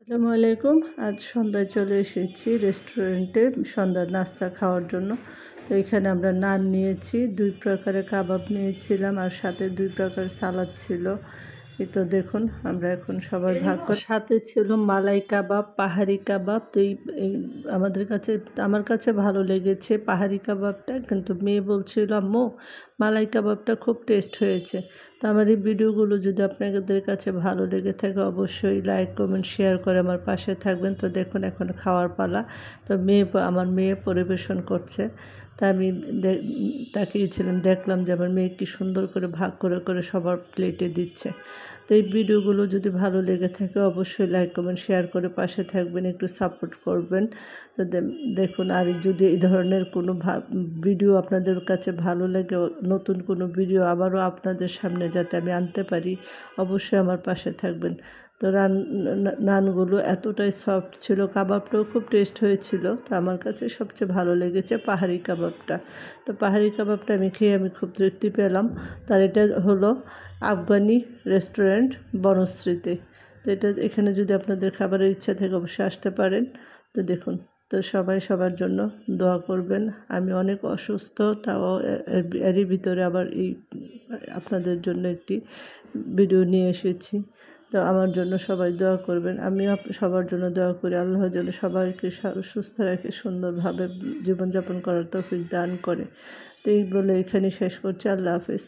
আসসালামু আলাইকুম। আজ সন্ধ্যায় চলে এসেছি রেস্টুরেন্টে সন্ধ্যার নাস্তা খাওয়ার জন্য। তো এখানে আমরা নান নিয়েছি, ২ প্রকারের কাবাব নিয়েছিলাম আর সাথে ২ প্রকার সালাদ ছিল। এই তো দেখুন আমরা এখন সবাই ভাগ করে সাথে ছিল মালাই কাবাব, পাহাড়ি কাবাব। তো এই আমার কাছে ভালো লেগেছে পাহাড়ি কাবাবটা, কিন্তু মেয়ে বলছিল আম্মু মালাই কাবাবটা খুব টেস্ট হয়েছে। তো আমার এই ভিডিওগুলো যদি আপনাদের কাছে ভালো লেগে থাকে অবশ্যই লাইক, কমেন্ট, শেয়ার করে আমার পাশে থাকবেন। তো দেখুন এখন খাওয়ার পালা। তো আমার মেয়ে পরিবেশন করছে। তা আমি তাকিয়েছিলাম, দেখলাম যে আমার মেয়ে কি সুন্দর করে ভাগ করে করে সবার প্লেটে দিচ্ছে। তো এই ভিডিওগুলো যদি ভালো লেগে থাকে অবশ্যই লাইক, কমেন্ট, শেয়ার করে পাশে থাকবেন, একটু সাপোর্ট করবেন। তো দেখুন, আর যদি এই ধরনের কোনো ভিডিও আপনাদের কাছে ভালো লাগে, নতুন কোনো ভিডিও আবারও আপনাদের সামনে যাতে আমি আনতে পারি অবশ্যই আমার পাশে থাকবেন। তো নানগুলো এতটাই সফট ছিল, কাবাবটাও খুব টেস্ট হয়েছিল। তো আমার কাছে সবচেয়ে ভালো লেগেছে পাহাড়ি কাবাবটা। তো পাহাড়ি কাবাবটা আমি খুব তৃপ্তি পেলাম। তার এটা হলো আফগানি রেস্টুরেন্ট বনশ্রীতে। তো এখানে যদি আপনাদের খাবারের ইচ্ছা থাকে অবশ্যই আসতে পারেন। তো দেখুন, তো সবাই সবার জন্য দোয়া করবেন। আমি অনেক অসুস্থ, তাও এরই ভিতরে আবার আপনাদের জন্য একটি ভিডিও নিয়ে এসেছি। তো আমার জন্য সবাই দোয়া করবেন। আমিও সবার জন্য দোয়া করি, আল্লাহ যেন সবাইকে সুস্থ রাখে, সুন্দরভাবে জীবনযাপন করার তৌফিক দান করে। তো এই বলে এখানে শেষ করছি। আল্লাহ হাফেজ।